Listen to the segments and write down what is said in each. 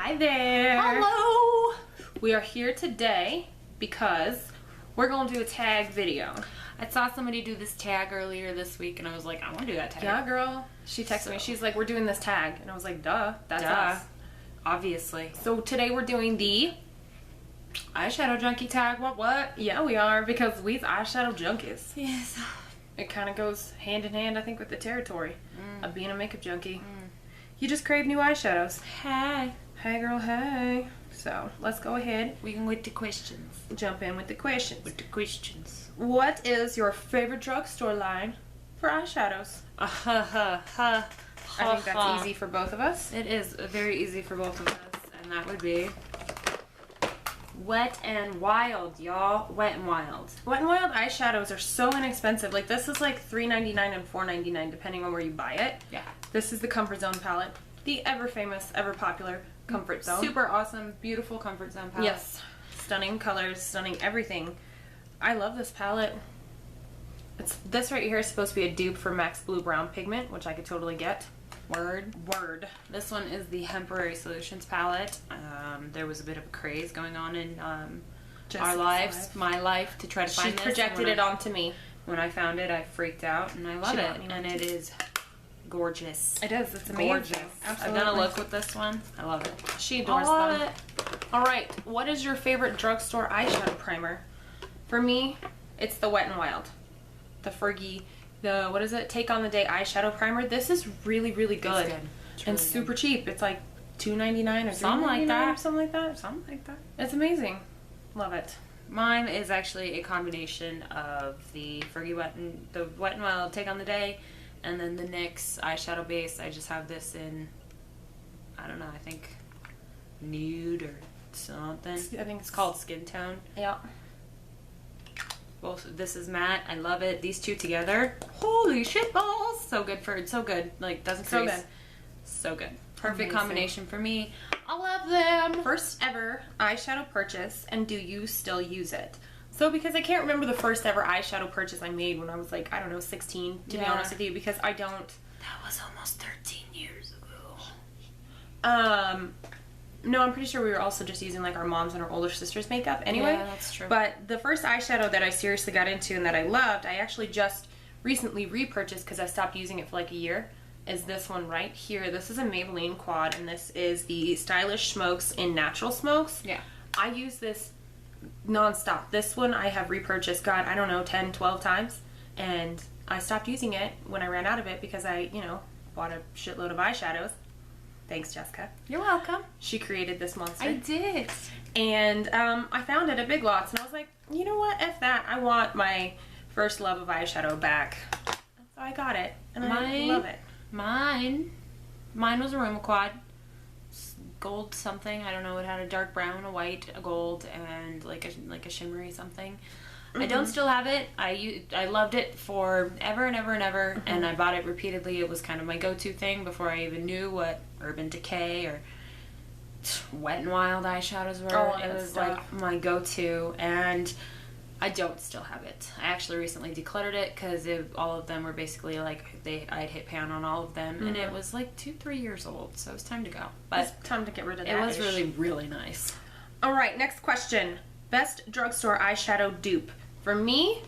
Hi there. Hello. We are here today because we're going to do a tag video. I saw somebody do this tag earlier this week and I was like, I want to do that tag. Yeah, girl. She texted me. She's like, we're doing this tag. And I was like, duh. That's us. Obviously. So today we're doing the eyeshadow junkie tag. What? Yeah, we are, because we's eyeshadow junkies. Yes. It kind of goes hand in hand, I think, with the territory of being a makeup junkie. You just crave new eyeshadows. Hey. Hey, girl, hey. So let's go ahead. We can with the questions. Jump in with the questions. What is your favorite drugstore line for eyeshadows? I think that's easy for both of us. It is very easy for both of us, and that would be Wet and Wild, y'all. Wet and Wild. Wet and Wild eyeshadows are so inexpensive. Like, this is like $3.99 and $4.99 depending on where you buy it. Yeah. This is the Comfort Zone palette. The ever famous, ever popular Comfort Zone. Super awesome, beautiful Comfort Zone palette. Yes. Stunning colors, stunning everything. I love this palette. This right here is supposed to be a dupe for MAC's Blue Brown pigment, which I could totally get. Word. This one is the Temporary Solutions palette. There was a bit of a craze going on in our lives, my life, to try to find this. She projected it onto me. When I found it, I freaked out, and I love it. And it is gorgeous. It is. It's amazing. Gorgeous. Absolutely. I've done a look with this one. I love it. She adores them. All right. What is your favorite drugstore eyeshadow primer? For me, it's the Wet and Wild. The Fergie, what is it? Take on the Day eyeshadow primer. This is really, really good. It's good. It's really and super cheap. It's like $2.99 or something like that. Or something like that. Something like that. It's amazing. Love it. Mine is actually a combination of the Fergie Wet and Wild Take on the Day, and then the NYX eyeshadow base. I just have this in, I don't know, I think nude or something. I think it's called Skin Tone. Yeah. Both. This is matte. I love it. These two together, holy shit balls! So good so good. Like, doesn't crease. So good. Perfect combination for me. I love them. First ever eyeshadow purchase, and do you still use it? So, because I can't remember the first ever eyeshadow purchase I made when I was like, I don't know, 16, to be honest with you, because I don't. That was almost 13 years ago. No, I'm pretty sure we were also just using like our mom's and our older sister's makeup anyway. Yeah, that's true. But the first eyeshadow that I seriously got into and that I loved, I actually just recently repurchased because I stopped using it for like a year, is this one right here. This is a Maybelline quad, and this is the Stylish Smokes in Natural Smokes. Yeah. I use this non-stop. This one I have repurchased, God, I don't know, 10, 12 times. And I stopped using it when I ran out of it because I, bought a shitload of eyeshadows. Thanks, Jessica. You're welcome. She created this monster. I did. And I found it at Big Lots, and I was like, you know what? F that. I want my first love of eyeshadow back. So I got it, and I love it. Mine was a Roma quad. Gold something. I don't know. It had a dark brown, a white, a gold, and like a shimmery something. I don't still have it. I loved it for ever and ever and ever, and I bought it repeatedly. It was kind of my go-to thing before I even knew what Urban Decay or Wet and Wild eyeshaws were. It was like my go-to, and I don't still have it. I actually recently decluttered it because all of them were basically like I'd hit pan on all of them, and it was like 2-3 years old, so it was time to go. But it's time to get rid of that. It was really, really nice. All right, next question. Best drugstore eyeshadow dupe. For me,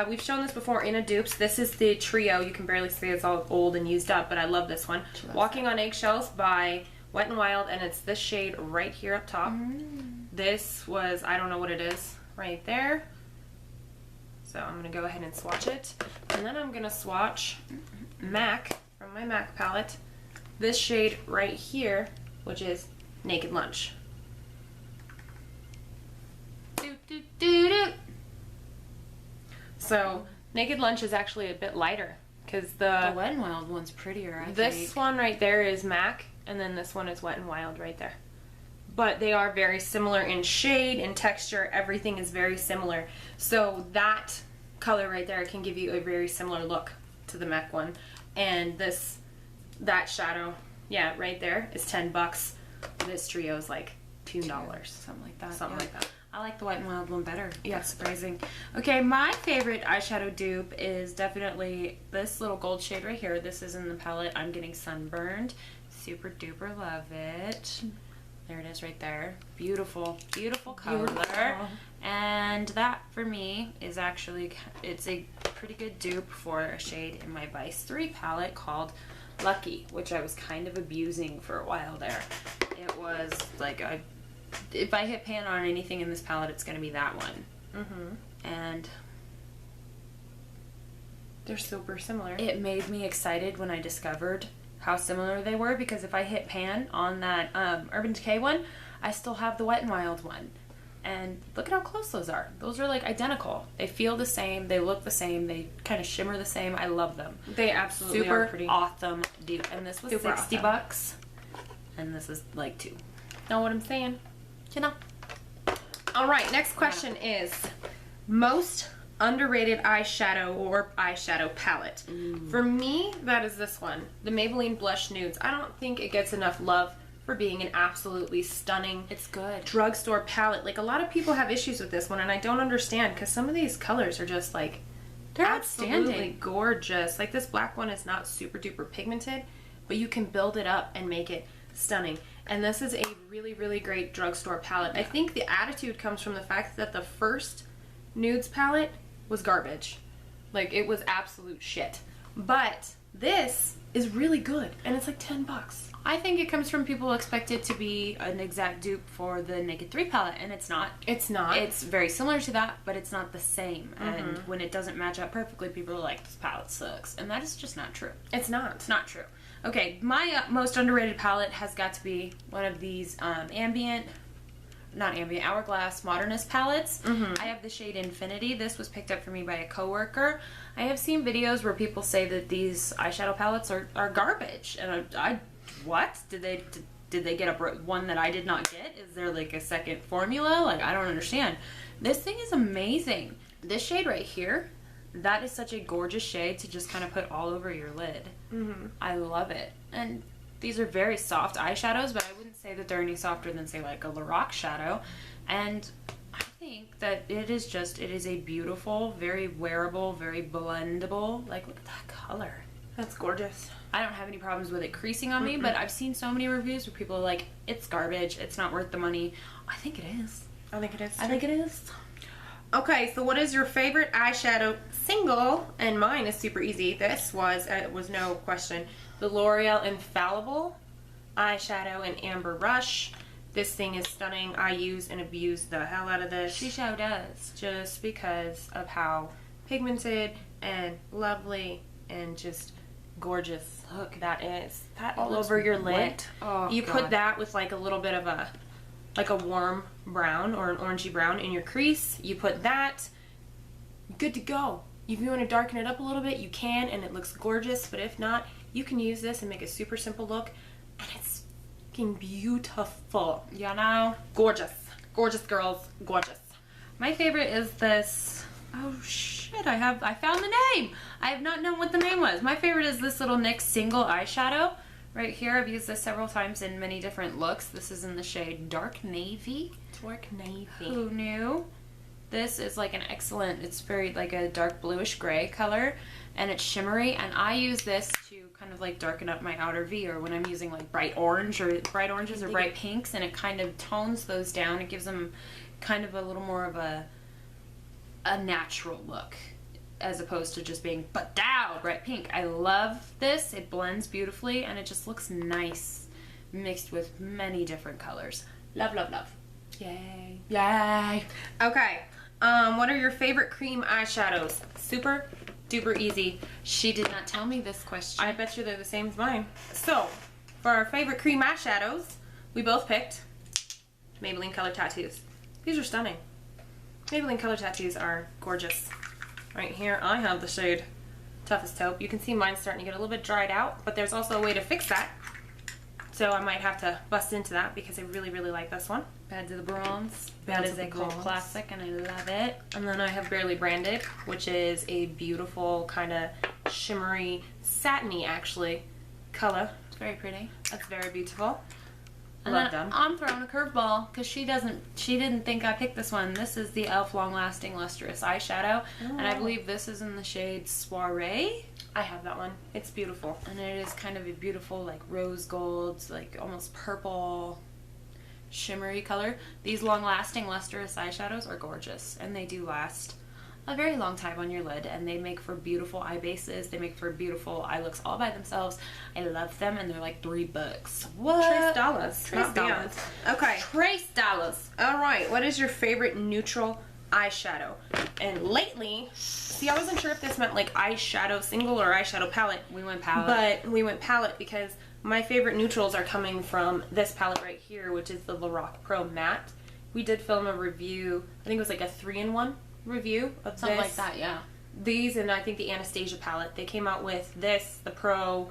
we've shown this before in a dupes. This is the Trio. You can barely see it's all old and used up, but I love this one. Walking on Eggshells by Wet and Wild, and it's this shade right here up top. This was, I don't know what it is, right there. So I'm going to go ahead and swatch it. And then I'm going to swatch MAC from my MAC palette. This shade right here, which is Naked Lunch. So, Naked Lunch is actually a bit lighter because the Wet and Wild one's prettier, I think. This one right there is MAC, and then this one is Wet and Wild right there. But they are very similar in shade, in texture, everything is very similar. So that color right there can give you a very similar look to the MAC one. And that shadow, yeah, right there is $10. This Trio is like $2. Something like that. Something like that. I like the Wet and Wild one better. Yeah. That's surprising. Okay, my favorite eyeshadow dupe is definitely this little gold shade right here. This is in the palette I'm Getting Sunburned. Super duper love it. There it is right there. Beautiful, beautiful color. Beautiful. And that, for me, is actually, it's a pretty good dupe for a shade in my Vice 3 palette called Lucky, which I was kind of abusing for a while there. It was like, if I hit pan on anything in this palette, it's going to be that one. And they're super similar. it made me excited when I discovered how similar they were, because if I hit pan on that Urban Decay one, I still have the Wet n Wild one. And look at how close those are. Those are like identical. They feel the same. They look the same. They kind of shimmer the same. I love them. They absolutely Super are pretty. awesome dupe. And this was Super 60 awesome. bucks. And this is like 2. Know what I'm saying? You know. All right, next question is most underrated eyeshadow or eyeshadow palette. For me, that is this one, the Maybelline Blush Nudes. I don't think it gets enough love for being an absolutely stunning It's good. drugstore palette. Like, a lot of people have issues with this one, and I don't understand, because some of these colors are just like They're absolutely outstanding. gorgeous. Like, this black one is not super duper pigmented, but you can build it up and make it stunning. And this is a really, really great drugstore palette. I think the attitude comes from the fact that the first nudes palette was garbage. Like, it was absolute shit. But this is really good, and it's like 10 bucks. I think it comes from people expect it to be an exact dupe for the Naked 3 palette, and it's not. It's not. It's very similar to that, but it's not the same. And when it doesn't match up perfectly, people are like, this palette sucks. And that is just not true. It's not. It's not true. Okay, my most underrated palette has got to be one of these Hourglass Modernist palettes. I have the shade Infinity. This was picked up for me by a coworker. I have seen videos where people say that these eyeshadow palettes are garbage. And what? Did they get one that I did not get? Is there like a second formula? Like, I don't understand. This thing is amazing. This shade right here, that is such a gorgeous shade to just kind of put all over your lid. I love it. And these are very soft eyeshadows, but I wouldn't say that they're any softer than, say, like a Lorac shadow. And I think that it is a beautiful, very wearable, very blendable, like, look at that color. That's gorgeous. I don't have any problems with it creasing on me, but I've seen so many reviews where people are like, it's garbage, it's not worth the money. I think it is. I think it is. I think it is. Okay, so what is your favorite eyeshadow single? And mine is super easy. This was no question, the L'Oreal Infallible eyeshadow in Amber Rush. This thing is stunning. I use and abuse the hell out of this. She sure does. Just because of how pigmented and lovely and just gorgeous Look, that is. That all looks over your lid. wet. Oh, You God. put that with like a little bit of a warm brown or an orangey brown in your crease. You put that, good to go. If you want to darken it up a little bit, you can, and it looks gorgeous. But if not, you can use this and make a super simple look, and it's fucking beautiful. You know? Gorgeous. Gorgeous, girls. Gorgeous. My favorite is this. Oh shit, I found the name. I have not known what the name was. My favorite is this little NYX single eyeshadow. Right here, I've used this several times in many different looks. This is in the shade Dark Navy. Dark Navy. Who knew? This is like an excellent, it's very like a dark bluish gray color, and it's shimmery, and I use this to kind of like darken up my outer V, or when I'm using like bright oranges or bright pinks, and it kind of tones those down. It gives them kind of a little more of a natural look, as opposed to just being ba-dow bright pink. I love this. It blends beautifully, and it just looks nice mixed with many different colors. Love, love, love. Yay. Yay! Okay. What are your favorite cream eyeshadows? Super duper easy. She did not tell me this question. I bet you they're the same as mine. So, for our favorite cream eyeshadows, we both picked Maybelline Color Tattoos. These are stunning. Maybelline Color Tattoos are gorgeous. Right here, I have the shade Toughest Taupe. You can see mine's starting to get a little bit dried out, but there's also a way to fix that. So I might have to bust into that because I really, really like this one. Bad to the Bronze. Bad That to is the a cult Bronze. classic, and I love it. And then I have Barely Branded, which is a beautiful kind of shimmery, satiny actually color. It's very pretty. That's very beautiful. And Love then them. I'm throwing a curveball because she didn't think I picked this one. This is the e.l.f. Long Lasting Lustrous Eyeshadow, and I believe this is in the shade Soiree. I have that one. It's beautiful. And it is kind of a beautiful, like, rose gold, like almost purple shimmery color. These long-lasting lustrous eyeshadows are gorgeous, and they do last a very long time on your lid, and they make for beautiful eye bases. They make for beautiful eye looks all by themselves. I love them, and they're like $3. What? Trace dollars. Okay. Trace dollars. All right. What is your favorite neutral eyeshadow? And lately, see, I wasn't sure if this meant like eyeshadow single or eyeshadow palette. We went palette. But we went palette because my favorite neutrals are coming from this palette right here, which is the Lorac Pro Matte. We did film a review. I think it was like a 3-in-1 review of something this. like that, yeah. These and I think the Anastasia palette. They came out with this, the Pro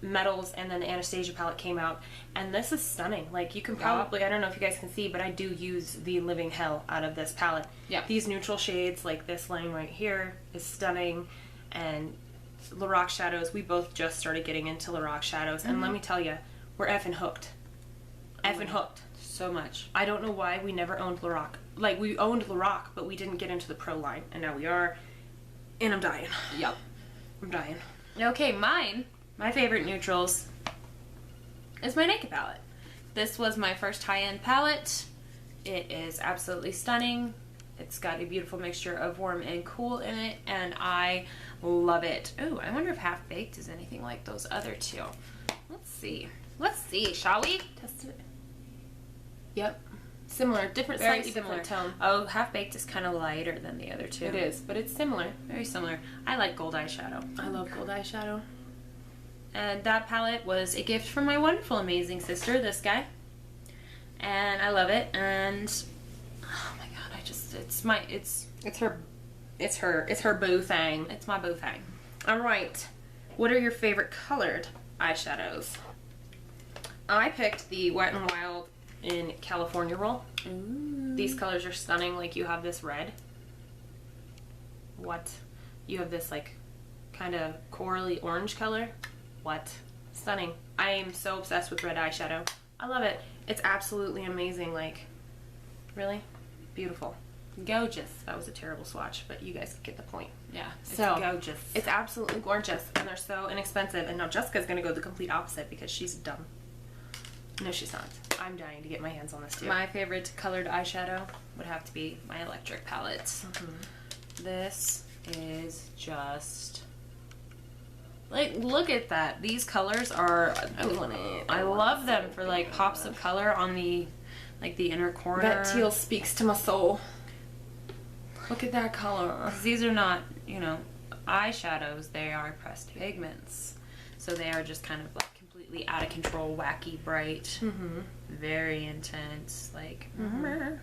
Metals, and then the Anastasia palette came out. And this is stunning. Like, you can probably, I don't know if you guys can see, but I do use the living hell out of this palette. Yeah. These neutral shades, like this line right here, is stunning. And Lorac shadows, we both just started getting into Lorac shadows. And let me tell you, we're effing hooked. Effing hooked. So much. I don't know why we never owned Lorac. Like, we owned Lorac, but we didn't get into the Pro line. And now we are. And I'm dying. Yep. I'm dying. Okay, my favorite neutrals is my Naked palette. This was my first high-end palette. It is absolutely stunning. It's got a beautiful mixture of warm and cool in it, and I love it. Ooh, I wonder if Half Baked is anything like those other two. Let's see. Let's see, shall we? Test it. Yep. Similar. Different, Very slightly similar. different tone. Oh, Half Baked is kind of lighter than the other two. It is, but it's similar. Very similar. I like gold eyeshadow. I love gold eyeshadow. And that palette was a gift from my wonderful, amazing sister, this guy. And I love it. And oh my god, It's her boo thing. it's my boo thing. All right. What are your favorite colored eyeshadows? I picked the Wet n Wild in California Roll. Ooh. These colors are stunning. Like, you have this red. What? You have this like kind of corally orange color. What? Stunning. I am so obsessed with red eyeshadow. I love it. It's absolutely amazing. Like, really beautiful. Gorgeous. That was a terrible swatch, but you guys get the point. Yeah, it's So, gorgeous. It's absolutely gorgeous, and they're so inexpensive. And now Jessica's going to go the complete opposite because she's dumb. No, she's not. I'm dying to get my hands on this too. My favorite colored eyeshadow would have to be my electric palette. This is just like, look at that. These colors are, I love them for like pops of color on the like the inner corner. That teal speaks to my soul. Look at that color. 'Cause these are not, you know, eyeshadows, they are pressed pigments. So they are just kind of like completely out of control, wacky, bright, very intense, like and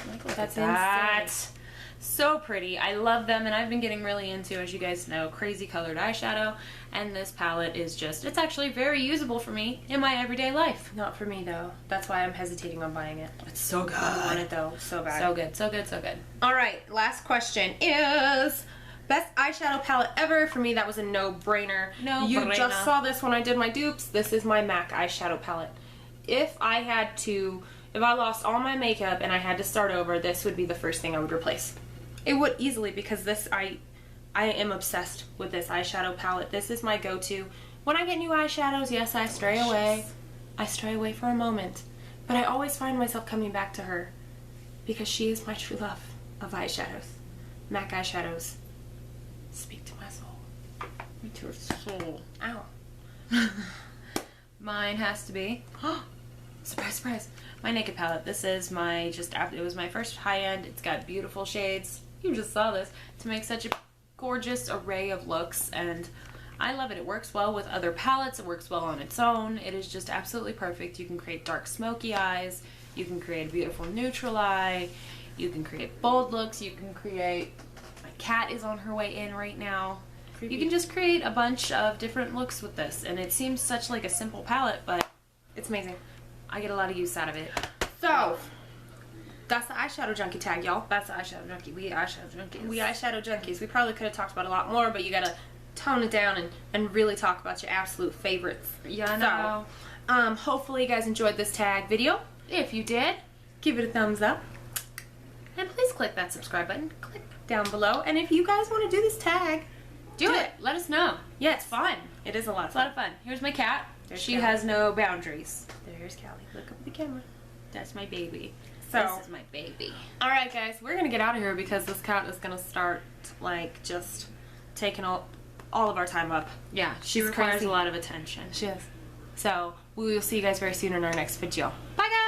like, look That's at that. insane. So pretty. I love them, and I've been getting really into, as you guys know, crazy colored eyeshadow, and this palette is just, it's actually very usable for me in my everyday life. Not for me though. That's why I'm hesitating on buying it. It's so good. I want it though, so bad. So good, so good, so good. All right, last question is best eyeshadow palette ever. For me, that was a no-brainer. You No-brainer. just saw this when I did my dupes. This is my MAC eyeshadow palette. If I lost all my makeup and I had to start over, this would be the first thing I would replace. It would easily, because this, I am obsessed with this eyeshadow palette. This is my go-to. When I get new eyeshadows, yes, I stray away. I stray away for a moment. But I always find myself coming back to her because she is my true love of eyeshadows. MAC eyeshadows. Speak to my soul. Me to her soul. Ow. Mine has to be, surprise, surprise, my Naked palette. This is my, it was my first high-end. It's got beautiful shades. You just saw this. To make such a gorgeous array of looks, and I love it. It works well with other palettes. It works well on its own. It is just absolutely perfect. You can create dark smoky eyes. You can create a beautiful neutral eye. You can create bold looks. You can create, my cat is on her way in right now. Creepy. You can just create a bunch of different looks with this, and it seems such like a simple palette, but It's amazing. I get a lot of use out of it. So, that's the eyeshadow junkie tag, y'all. That's the eyeshadow junkie. We eyeshadow junkies. We eyeshadow junkies. We probably could have talked about a lot more, but you gotta tone it down and really talk about your absolute favorites. Yeah, no. So, hopefully you guys enjoyed this tag video. If you did, Give it a thumbs up. and please click that subscribe button. Click down below. And if you guys want to do this tag, Do it. Let us know. Yeah, It's fun. It is a lot of It's a lot fun. of fun. Here's my cat. She has no boundaries. There's Callie. Look up at the camera. That's my baby. So, this is my baby. Alright guys, we're gonna get out of here because this cat is gonna start like just taking all of our time up. Yeah, she She's requires crazy. a lot of attention. She is. So we will see you guys very soon in our next video. Bye guys!